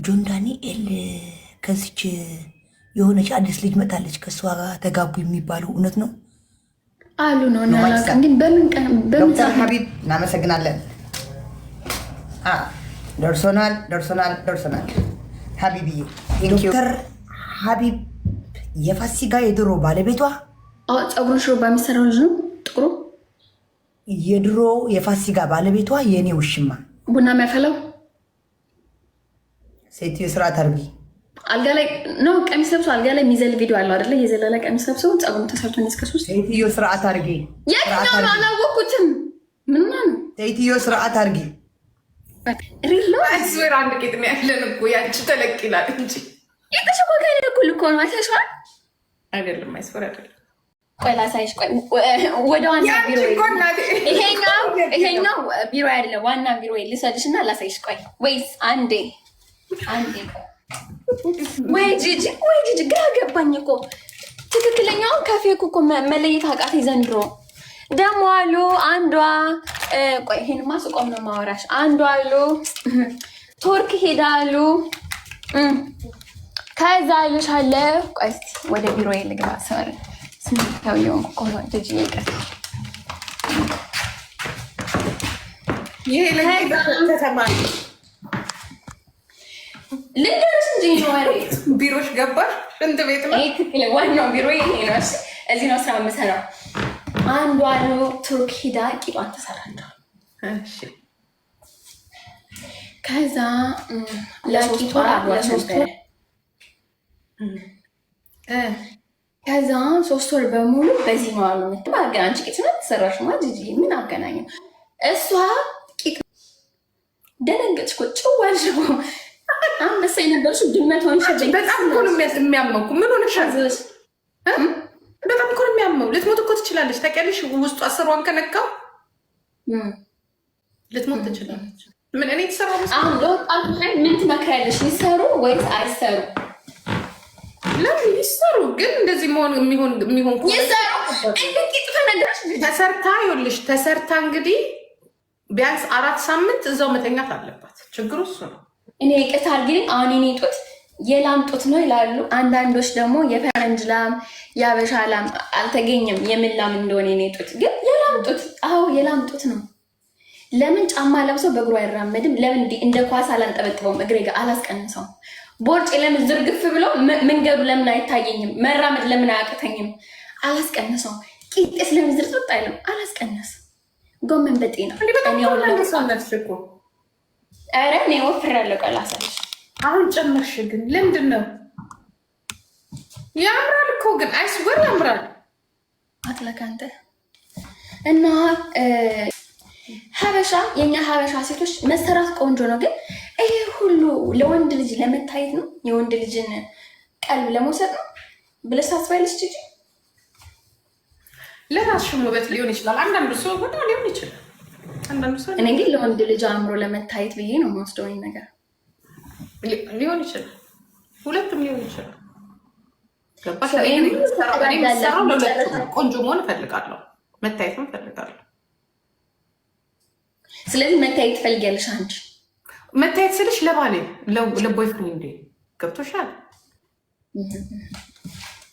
ጆን ዳንኤል ከዚች የሆነች አዲስ ልጅ መጣለች ከእሷ ጋር ተጋቡ የሚባለው እውነት ነው አሉ ነው እና ግን በምን ዶክተር ሀቢብ እናመሰግናለን። ደርሶናል ሀቢብዬ። ዶክተር ሀቢብ የፋሲካ የድሮ ባለቤቷ ፀጉሩን ሽሩባ የሚሰራው ልጅ ነው ጥቁሩ። የድሮ የፋሲካ ባለቤቷ የእኔ ውሽማ ቡና የሚያፈላው ሴትዮ ስርዓት አርጊ። አልጋ ላይ ነው ቀሚስ ለብሶ አልጋ ላይ የሚዘል ቪዲዮ አለው አይደለ? የዘለለ ቀሚስ ለብሶ ፀጉሩን ተሰርቶ እስከ 3 ሴትዮ ስርዓት አርጊ። የትኛው ነው አላወኩትም። ምን ነው ሴትዮ ስርዓት አርጊ። ሪሎ አይስዌር አንድ ቄጥ ነው ያለን እኮ ያንቺ ተለቅ ይላል እንጂ የተሸኮከ እኩል እኮ ነው። አይተሽዋል አይደለም? አይስዌር አይደለም። ቆይ ላሳይሽ። ቆይ ወደ ዋና ቢሮ ይሄኛው ቢሮ አይደለም፣ ዋና ቢሮ ልሰድሽ እና ላሳይሽ። ቆይ ወይስ አንዴ ወይ ጂጂ ግራ ገባኝ እኮ ትክክለኛውን ከፌኩ እኮ መለየት አቃተኝ ዘንድሮ። ደግሞ አሉ አንዷ ቆይ ይሄንማ ስቆም ነው ማወራሽ። አንዷ አሉ ቱርክ ሄዳሉ ከዛ ልሻለ። ቆይ ወደ ቢሮ ልግባ። ሰር ስንታውየውን እኮ ጂጂ ይቀር ይሄ ለተማሪ ልንገርሽ እንጂ ነው ወሬ። ቢሮሽ ገባሽ? ሽንት ቤት ነው ትክክል። ዋናው ቢሮ ይሄ ነው። እዚህ ነው ስራ የምሰራው። አንዷ ነው ቱርክ ሂዳ ቂጧን ተሰራለሁ። እሺ ከዛ ለቂጧ ለሶስት ወር ከዛ 3 ወር በሙሉ በዚህ ነው አሉ። ባገ አንቺ ቂጥ ነው ተሰራሽ ማለት ጂጂ ምን አገናኘው? እሷ ቂጥ ደነገጥሽ እኮ ጭዋልሽ እኮ አንበሳ የነበርሽ ድመት ሆንሽ። በጣም እኮ ነው የሚያመው። ምን ሆነሻል? በጣም እኮ ነው የሚያመው። ልትሞት እኮ ትችላለች። ታውቂያለሽ? ውስጡ አስሯን ከነካው ልትሞት ትችላለች። ምን እኔ ተሰራው አሁን ለወጣቱ ሀይል ምን ትመክሪያለሽ? ይሰሩ ወይስ አይሰሩ? ለምን ይሰሩ? ግን እንደዚህ የሚሆን ይሰሩ። እንደ ቂጥ ፈነዳሽ ተሰርታ ይኸውልሽ፣ ተሰርታ እንግዲህ ቢያንስ 4 ሳምንት እዛው መተኛት አለባት። ችግሩ እሱ ነው። እኔ ይቅርታ አድርጊልኝ። አሁን የኔ ጡት የላም ጡት ነው ይላሉ። አንዳንዶች ደግሞ የፈረንጅ ላም የአበሻ ላም አልተገኘም። የምን ላም እንደሆነ የኔ ጡት ግን የላም ጡት። አዎ የላም ጡት ነው። ለምን ጫማ ለብሰው በእግሩ አይራመድም? ለምን እንደ ኳስ አላንጠበጥበውም? እግሬ ጋር አላስቀንሰውም? ቦርጭ ለምን ዝርግፍ ብሎ መንገዱ ለምን አይታየኝም? መራመድ ለምን አያቅተኝም? አላስቀንሰውም። ቂጤስ ለምን ዝርጥጥ አይልም? አላስቀነስ። ጎመን በጤ ነው። ኧረ እኔ ወፍሬያለሁ። ቀላሳለሽ አሁን ጨመርሽ። ግን ለምንድን ነው? ያምራል እኮ ግን አይስወር ያምራል። አትለካንተ እና ሀበሻ የኛ ሀበሻ ሴቶች መሰራት ቆንጆ ነው። ግን ይሄ ሁሉ ለወንድ ልጅ ለመታየት ነው? የወንድ ልጅን ቀልብ ለመውሰድ ነው ብለሽ ታስባለሽ? ጂጂ ለራስሽም ውበት ሊሆን ይችላል። አንዳንዱ ሰው ወዳ ሊሆን ይችላል። እኔ ግን ለወንድ ልጅ አእምሮ ለመታየት ብዬ ነው የምወስደው። ነገር ሊሆን ይችላል፣ ሁለቱም ሊሆን ይችላል። ቆንጆ መሆን እፈልጋለሁ፣ መታየትም እፈልጋለሁ። ስለዚህ መታየት ትፈልጊያለሽ አንቺ? መታየት ስልሽ ለባሌ ለቦይፍሬንድ ገብቶሻል?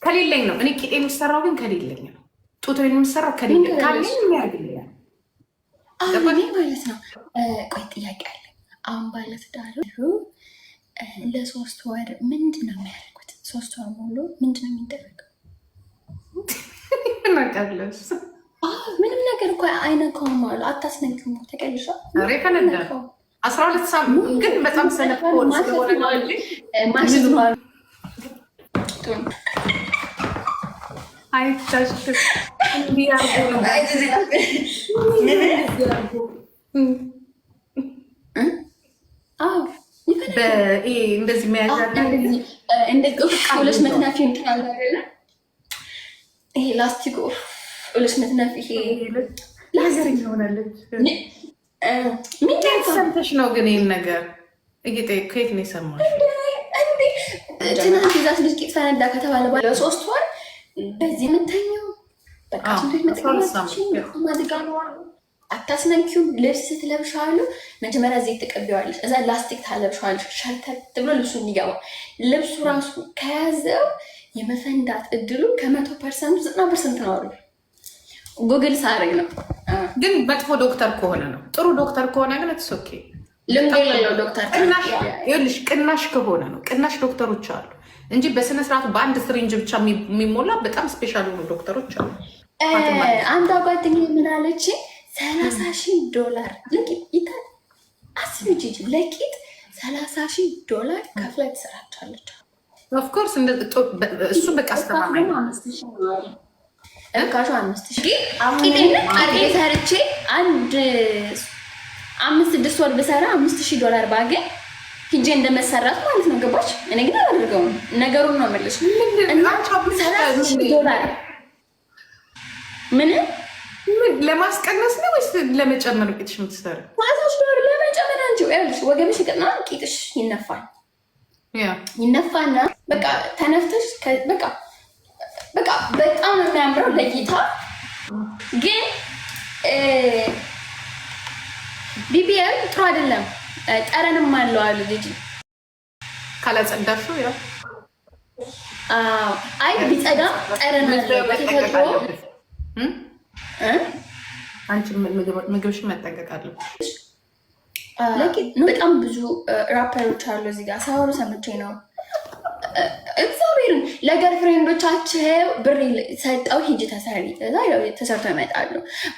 ከሌለኝ ነው እኔ ቂጤ የሚሰራው፣ ግን ከሌለኝ ነው። ጡቶ የሚሰራው ከሌለኝ ካለኝ የሚያደርግልኛል። እኔ ማለት ነው። ቆይ ጥያቄ አለ። አሁን ባለትዳሩ ለ3 ወር ምንድን ነው የሚያደርጉት? 3 ወር ሙሉ ምንድን ነው የሚደረገው? ናቃለስ ምንም ነገር እኮ አይነካውም አሉ። አታስነግሙ። ተቀልሻ ሬ ከነዳ 12 ሳምንት ግን በጣም ሰነፎን ስለሆነ ማሽን አይታሽም እንደዚህ መያዣ ሁለት መትናፊ እንትናለ ይሄ ላስቲክ ሁለት መትናፊ ይሄ ላዘር ይሆናለች። ምን ሰምተሽ ነው ግን ይሄን ነገር እየጠየኩ ከየት ነው የሰማሽ? ትናንት ይዛት ልጅ ቂጥ ፈነዳ ከተባለ በኋላ 3 ወር በዚህ የምተኘው በቃ ስንቶች መጠቀማችን ማድጋ ነው። አታስነኪው። ልብስ ስትለብሻሉ መጀመሪያ ዘይት ትቀቢዋለሽ፣ እዛ ላስቲክ ታለብሻለሽ፣ ሸርተት ብሎ ልብሱ እንዲገባ። ልብሱ ራሱ ከያዘው የመፈንዳት እድሉ ከ100% 90% ነው አሉ። ጉግል ሳረግ ነው። ግን መጥፎ ዶክተር ከሆነ ነው። ጥሩ ዶክተር ከሆነ ግን እትስ ኦኬ። ልምድ የሌለው ዶክተር ይኸውልሽ፣ ቅናሽ ከሆነ ነው። ቅናሽ ዶክተሮች አሉ እንጂ በስነ ስርዓቱ በአንድ ስሪንጅ ብቻ የሚሞላ በጣም ስፔሻል የሆኑ ዶክተሮች አሉ። አንዷ ጓደኛዬ ምን አለች? $30,000 ለቂጥ አስቢጂ፣ ለቂጥ $30,000 ከፍላ ትሰራቻለች። ኦፍኮርስ እሱ በቃ አስተማማኝ ነው። እርካሹ 5,000 ቂጤን አርጌ ሰርቼ 5-6 ወር ብሰራ $5,000 ባገኝ ሂጄ እንደመሰራት ማለት ነው። ገባች? እኔ ግን አላደርገውም። ነገሩን ነው መልሽ እና $30,000 ምን ለማስቀነስ ነው ወይስ ለመጨመር? ቂጥሽ የምትሰሪ $30,000 ለመጨመር አንቺ ያልሽ ወገብሽ ይቀጥና ቂጥሽ ይነፋል። ይነፋና በቃ ተነፍተሽ በቃ በጣም የሚያምረው ለጌታ። ግን ቢቢኤል ጥሩ አይደለም፣ ጠረንም አለው አሉ ልጅ ካላጸዳሽው። ያው አይ ቢጸዳ ጠረን አለው በተፈጥሮ። አንቺ ምግብሽን መጠንቀቅ አለብሽ። በጣም ብዙ ራፐሮች አሉ እዚህ ጋር ሳወሩ ሰምቼ ነው። እግዚአብሔርን ለገርፍሬንዶቻቸው ብር ሰጠው ሂጂ ተሰሪ፣ እዛ ተሰርተው ይመጣሉ።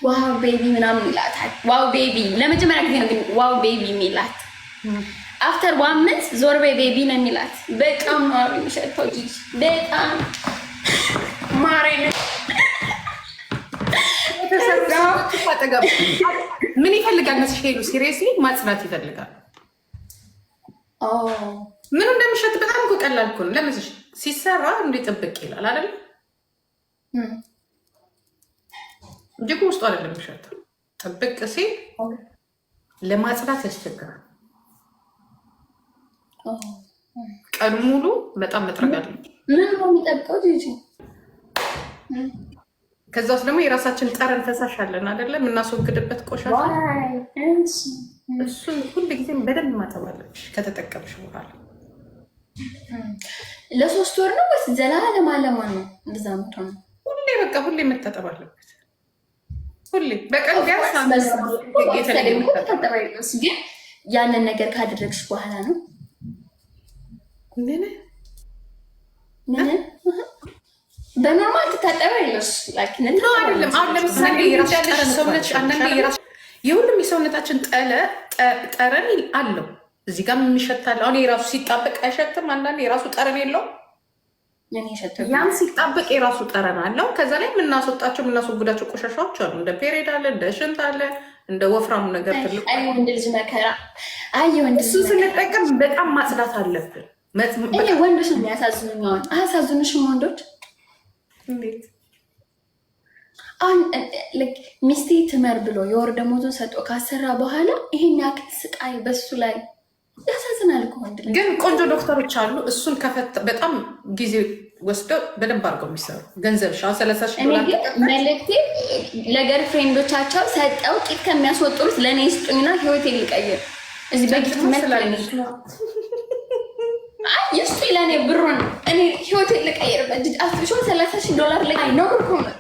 ዋው ቤቢ ምናምን ይላታል። ዋው ቤቢ ለመጀመሪያ ጊዜ ነው ግን ዋው ቤቢ የሚላት። አፍተር 1 month ዞር በይ ቤቢ ነው የሚላት። በጣም ነው የሚሸተው ልጅ በጣም ማሬን። ምን ይፈልጋል መስሽ? ሄዱ ሲሪየስሊ ማጽናት ይፈልጋል። ምኑ እንደሚሸት በጣም እኮ ቀላል እኮ ነው። ለምንሽ ሲሰራ እንዴ ጥብቅ ይላል አይደል? ጅጉ ውስጡ አይደለም የሚሸተው። ጥብቅ ሲል ለማጽዳት ያስቸግራል። ቀኑ ሙሉ በጣም መጥረግ አለ። ምን ነው የሚጠብቀው ልጅ? ከዛ ውስጥ ደግሞ የራሳችን ጠረን ፈሳሽ አለን አይደለም? እናስወግድበት ቆሻሻ። እሱን ሁሉ ጊዜም በደንብ ማጠብ አለብሽ ከተጠቀምሽ በኋላ። ለ3 ወር ነው ወይስ ዘላለም አለማ ነው? እንደዛ ነው ሁሌ በቃ ሁሌ መታጠብ አለበት። ሁሌ በቀን ቢያንስ ግን ያንን ነገር ካደረግሽ በኋላ ነው ምን በኖርማል ትታጠቢያለሽ። ነው አይደለም? አሁን ለምሳሌ የራስሽ ሰውነት አንዳንዴ የሁሉም የሰውነታችን ጠረን አለው። እዚህ ጋር የሚሸታል። አሁን የራሱ ሲጣበቅ አይሸትም? አንዳንዴ የራሱ ጠረን የለውም? ያን ሲጣበቅ የራሱ ጠረን አለው። ከዛ ላይ የምናስወጣቸው ቆሻሻዎች አሉ። እንደ ፔሬድ አለ፣ እንደ ሽንት አለ፣ እንደ ወፍራሙ ነገር ትልቁ። ወንድ ልጅ መከራ። እሱ ስንጠቀም በጣም ማጽዳት አለብን። ወንዶች ነው የሚያሳዝኑኝ። አያሳዝኑሽም ወንዶች? እንዴት አሁን ሚስቴ ትመር ብሎ የወር ደመወዙን ሰጥቶ ካሰራ በኋላ ይሄን ያክል ስቃይ በሱ ላይ ያሳዝናል እኮ ወንድ ልጅ። ግን ቆንጆ ዶክተሮች አሉ። እሱን ከፈት በጣም ጊዜ ወስደው በደንብ አድርገው የሚሰሩ ገንዘብ $30,000 መልእክቴ ለገር ፍሬንዶቻቸው ሰጠው ቂጥ ከሚያስወጥሩት ለእኔ ስጡኝና ህይወቴ ሊቀይር እዚህ በጊፍት መስላለች። ይስጡ ለእኔ ብሩን እኔ ህይወቴ ልቀይርበት አስብሾ $30,000 ላይ አይኖር እኮ ነው።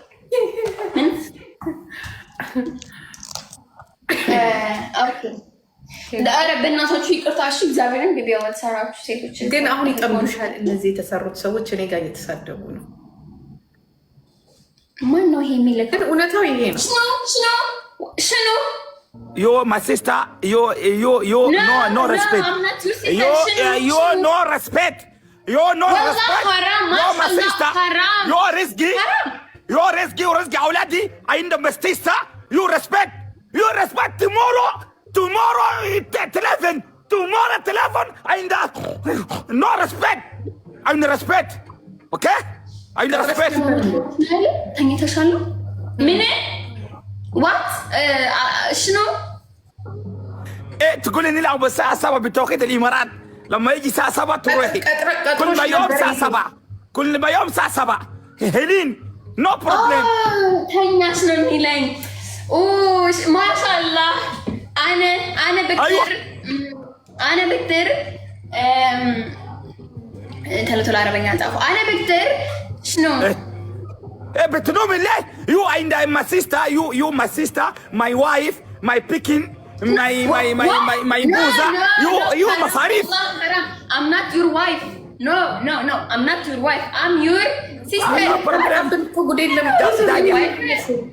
ኧረ በእናቶቹ ይቅርታሽ እግዚአብሔርን ግቢ ያወሰራችሁ ሴቶች ግን አሁን ይጠምዱሻል። እነዚህ የተሰሩት ሰዎች እኔ ጋር እየተሳደቡ ነው። ማን ነው ይሄ የሚልክ? ግን እውነታው ይሄ ነው። ሽኖ Yo, my sister, yo, no respect. Yo, no respect. Yo, no respect. Yo, my sister, yo, risky. Yo, risky, أولادي عند مستيسة. You respect. Tomorrow, 11. Tomorrow, 11. عند no respect. عند respect. Okay? عند respect. ተኝተሻል? ምን وات شنو؟ ايه تقولي نلعب الساعة 7 بتوقيت الامارات لما يجي الساعة 7 تروحي كل ما يوم الساعة 7 كل ما يوم الساعة 7 هيلين نو بروبليم ተኛሽ ነው የሚለኝ ما شاء الله. انا بكتر انا بكتر تلاتة العربية تعرفوا انا بكتر شنو؟ بتنوم الليل. You and my sister, you my sister, my wife, my picking, my booza. You مصاريف. I'm not your wife. No, I'm not your wife. I'm your sister.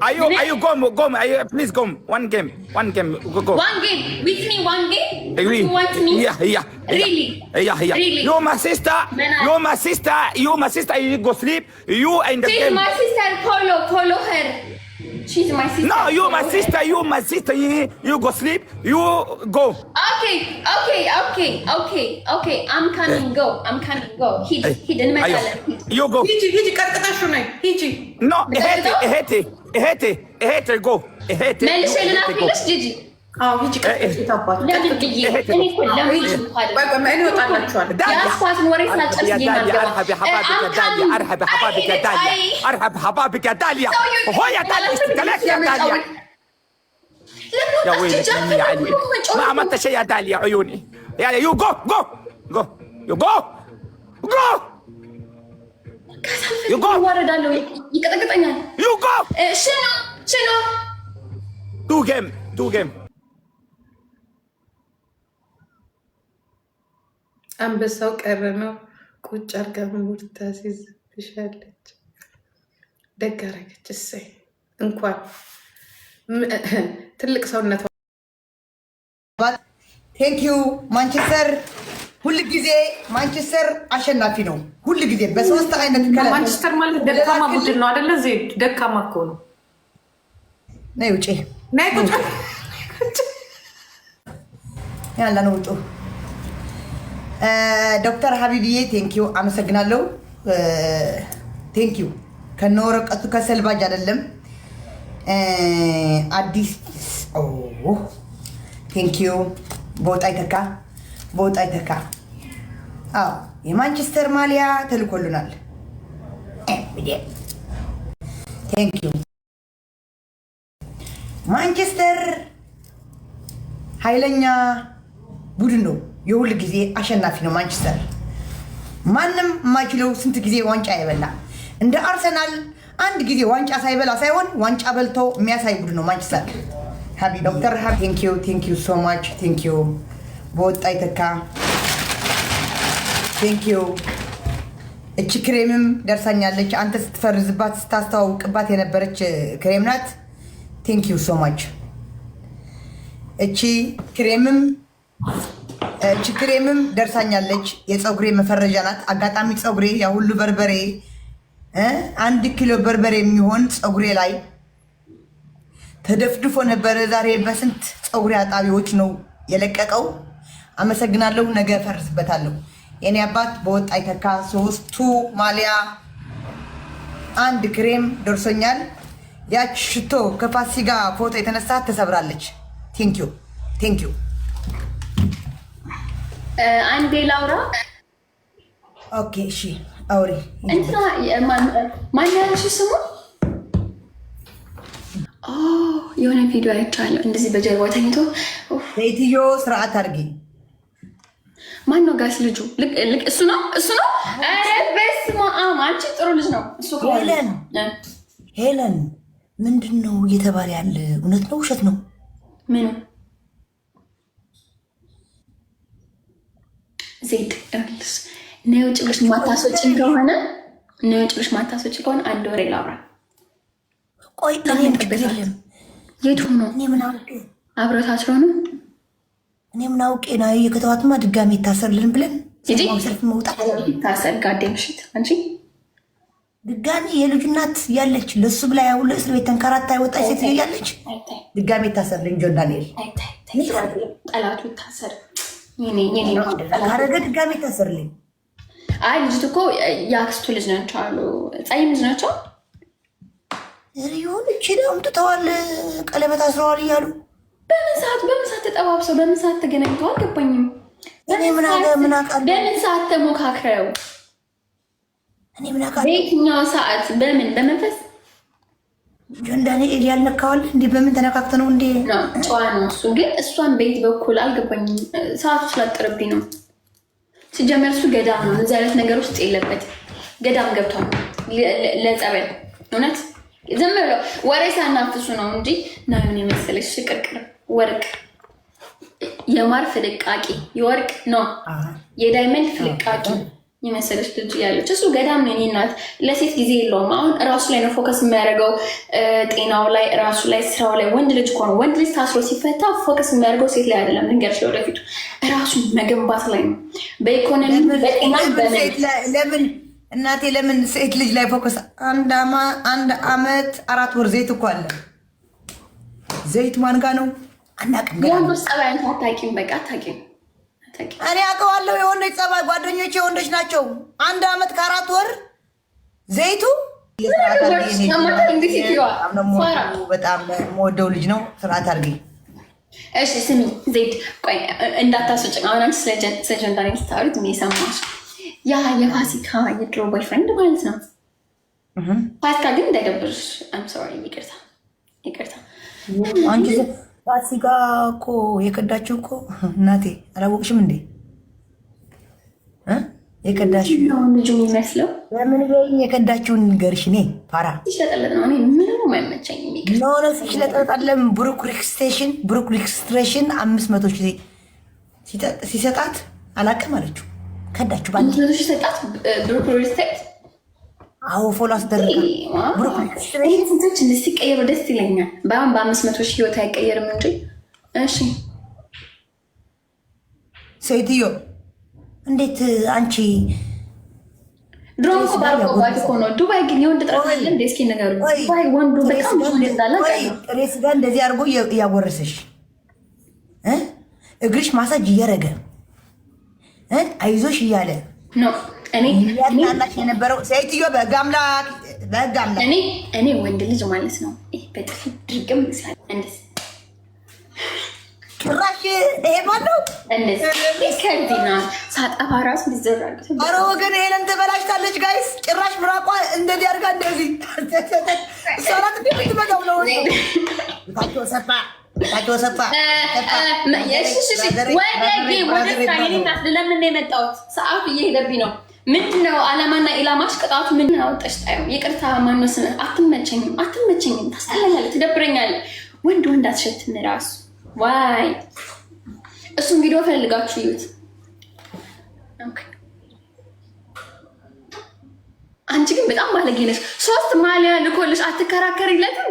Are you go? Please go. One game. Go. One game with me. One game. You want me? Yeah. Really? Yeah. Really? You my sister. You my sister. You go sleep. You and the She's game. my sister. Follow her. She's my sister. No, you my sister. You go sleep. You go. Okay. I'm coming. Go. He didn't matter. You go. هيجي ቀጥቅጣችሁ ነይ ሂጂ No, هاتي go. مالش اللي نافيلش جيجي. هيجي ቀጥቅጣችሁ ታባቱ ለምን ብዬ እኔ እኮ ለምን በቃ እኔ ወጣላችኋለሁ ያስኳትን ወሬ ስላጨርስ ارحب بحبابك يا داليا هو يا داليا استقلك يا داليا يا ويلي يا علي ما عملت شيء يا داليا عيوني يا يو جو ወረዳለሁ ይቀጠቅጠኛል يو جو ሽኖ دو جيم አንበሳው ቀረ ነው ቁጭ አርጋ ሙድ ታሲዝብሻለች ደግ አደረገች እሰይ እንኳን ትልቅ ሰውነት ቴንክ ዩ ማንቸስተር ሁሉ ጊዜ ማንቸስተር አሸናፊ ነው ሁሉ ጊዜ በሶስት አይነት ከለር ማንቸስተር ማለት ደካማ ቡድን ነው አይደለ ዜድ ደካማ እኮ ነው ነይ ውጪ ነይ ቁጭ ያላ ነው ውጡ ዶክተር ሀቢብዬ ቴንክ ዩ አመሰግናለሁ ቴንክ ዩ ከነወረቀቱ ከሰልባጅ አይደለም አዲስ ቴንክ ዩ ቦጣ ይተካ አዎ የማንቸስተር ማሊያ ተልኮልናል ቴንክ ዩ ማንቸስተር ኃይለኛ ቡድን ነው የሁሉ ጊዜ አሸናፊ ነው ማንቸስተር ማንም ማይችለው ስንት ጊዜ ዋንጫ ይበላ እንደ አርሰናል አንድ ጊዜ ዋንጫ ሳይበላ ሳይሆን ዋንጫ በልቶ የሚያሳይ ቡድን ነው ማንቸስተር ሀቢ ዶክተር ሀቢ ቴንክ ዩ ሶ ማች ቴንክ ዩ በወጣ ይተካ ቴንክ ዩ እቺ ክሬምም ደርሳኛለች አንተ ስትፈርዝባት ስታስተዋውቅባት የነበረች ክሬም ናት ቴንክ ዩ ሶ ማች እቺ ክሬምም ደርሳኛለች የፀጉሬ መፈረጃ ናት አጋጣሚ ፀጉሬ ያ ሁሉ በርበሬ 1 ኪሎ በርበሬ የሚሆን ፀጉሬ ላይ ተደፍድፎ ነበር ዛሬ በስንት ፀጉሬ አጣቢዎች ነው የለቀቀው አመሰግናለሁ ነገ ፈርስበታለሁ የኔ አባት በወጣ ይተካ 3 ማሊያ 1 ክሬም ደርሶኛል ያች ሽቶ ከፋሲካ ፎቶ የተነሳ ተሰብራለች ቴንክ ዩ አንዴ ላውራ ኦኬ እሺ አውሪ እንትና ማን ያልሽ ስሙ የሆነ ቪዲዮ አይቻለሁ እንደዚህ በጀርባው ተኝቶ ሴትዮ ስርዓት አድርጊ ማን ነው ጋስ ልጁ ልክ እሱ ነው ኧረ በስመ አብ አንቺ ጥሩ ልጅ ነው እሱ ሄለን ምንድን ነው እየተባለ ያለ እውነት ነው ውሸት ነው ምን ዜድ እልስ ነው ውጭ ብለሽ ማታስወጪ ከሆነ አንድ ወሬ ላውራ ቆይ እኔ ምትበለም የቱ ነው እኔ ምን አውቄ አብረታችሁ ነው እኔ ምን አውቄ ነው የከተዋትማ ድጋሜ ይታሰርልን ብለን ሰልፍ መውጣት ታሰር ጋዴምሽት አንቺ ድጋሜ የልጁ እናት ያለች ለሱ ብላ ያው ለእስር ቤት ተንከራታ የወጣች ሴት ያለች ድጋሜ ይታሰርልኝ ጆን ዳንኤል ጠላቱ ይታሰር ካረገ ድጋሜ ይታሰርልኝ አይ ልጅቱ እኮ የአክስቱ ልጅ ናቸው አሉ ጸይም ልጅ ናቸው ይሁን እቺ ነው አምጥተዋል ቀለበት አስረዋል እያሉ በምን ሰዓት ተጠባብሰው በምን ሰዓት ተገናኝተው አልገባኝም እኔ ምን አውቃለሁ በምን ሰዓት ተሞካክረው እኔ ምን አውቃለሁ በየትኛው ሰዓት በምን በመንፈስ ዳንኤል ያልነካዋል እንዴ? በምን ተነካክተ ነው እንዴ? ጨዋ ነው እሱ። ግን እሷን በየት በኩል አልገባኝም። ሰዓቱ ስላጠረብኝ ነው። ሲጀመር እሱ ገዳም ነው። እዚህ አይነት ነገር ውስጥ የለበት። ገዳም ገብቷል ለጸበል። እውነት ዝም ብለው ወሬ ሳናፍሱ ነው እንጂ ና ምን የመሰለሽ ሽቅርቅር ወርቅ፣ የማር ፍልቃቂ፣ የወርቅ ነው የዳይመንድ ፍልቃቂ የመሰለች ልጅ ያለች እሱ ገዳም ነው። እናት ለሴት ጊዜ የለውም። አሁን ራሱ ላይ ነው ፎከስ የሚያደርገው፣ ጤናው ላይ፣ ራሱ ላይ፣ ስራው ላይ። ወንድ ልጅ እኮ ነው። ወንድ ልጅ ታስሮ ሲፈታ ፎከስ የሚያደርገው ሴት ላይ አይደለም። ልንገርሽ፣ ወደፊቱ ራሱ መገንባት ላይ ነው። በኢኮኖሚ በጤና ለምን እናቴ ለምን ሴት ልጅ ላይ ፎከስ? አንድ አመት 4 ወር ዘይት እኮ አለ። ዘይት ማን ጋ ነው አናውቅም። የወንዶች ጸባይን አታውቂም። በቃ አታውቂም። እኔ አውቀዋለሁ የወንዶች ጸባይ። ጓደኞቼ ወንዶች ናቸው። 1 አመት ከ4 ወር ዘይቱ በጣም የምወደው ልጅ ነው። ስርዓት አድርጊ እሺ። ስሚ ዜድ፣ ቆይ እንዳታስወጭ። አሁን አንቺ ስለ ጀንዳኔ ስታወሪት ምን የሰማሽ? ያ የፋሲካ የድሮ ቦይፍሬንድ ማለት ነው። ፋሲካ ግን እንዳይደብርሽ። አም ሶሪ፣ ይቅርታ። አንቺ ፋሲካ እኮ የከዳችው እኮ እናቴ አላወቅሽም እንዴ? የከዳችው ልጁ የሚመስለው ለምን በይኝ። የከዳችውን ንገርሽ። እኔ ፓራ ሲሸጠለት ነው። እኔ ምንም አይመቸኝም። ለሆነ ሲሽለጠጣለም ብሩክ ሪክስትሬሽን 500 ሺህ ሲሰጣት አላውቅም አለችው። ከዳችሁ ባለ 500 ሺህ ሰጣት ብሩክ ሪክስትሬሽን። አዎ ፎሎ አስደረጋ። ብሩክ ሪክስትሬሽን ስንቶች እንደዚህ ሲቀየሩ ደስ ይለኛል። በአሁን በ500 ሺህ ህይወት አይቀየርም እንጂ። እሺ ሴትዮ እንዴት አንቺ ድሮም እኮ ባልቆባት እኮ ነው። ዱባይ ግን የወንድ ጥረት አለ እንዴ? እስኪ ነገሩ ዱባይ ወንዱ በጣም ብዙ እንዳለ ጥሬ ስጋ እንደዚህ አድርጎ እያጎረሰሽ እግርሽ ማሳጅ እያደረገ አይዞሽ እያለ ነው። እኔ የነበረው ሴትዮ በህግ አምላክ እኔ ወንድ ልጅ ማለት ነው በጥፊ ድርግም ይሳል እንደዚህ ጭራሽ ይሄ ማነው እንደዚህ ከዲና ሳጠፋ ራሱ ሊዘራል። ኧረ ወገን ሄለን ተበላሽታለች ጋይስ። ጭራሽ ምራቋ እንደዚህ አድርጋ እንደዚህ ሰራት እንደምትመጣው ነው። ታቸው ሰፋ ለምን የመጣሁት ሰዓቱ እየሄደብኝ ነው። ምንድነው አላማና ኢላማሽ? ቅጣቱ ምን አወጣሽ? ጣዩ ይቅርታ ማነው ስነ አትመቸኝም፣ ታስጠላኛለህ፣ ትደብረኛለህ። ወንድ አትሸትም ራሱ ዋይ። እሱም ቪዲዮ ፈልጋችሁ እዩት። አንቺ ግን በጣም ባለጌ ነሽ። 3 ማሊያ ልኮልሽ አትከራከሪለትም?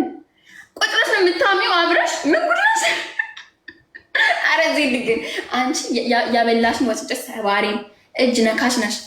ቁጥርሽ ነው የምታሚው አብረሽ ምን ጉድረስ? አረ ዜድ ግን አንቺ ያበላሽን ወስደሽ ሰባሪ እጅ ነካሽ ነሽ።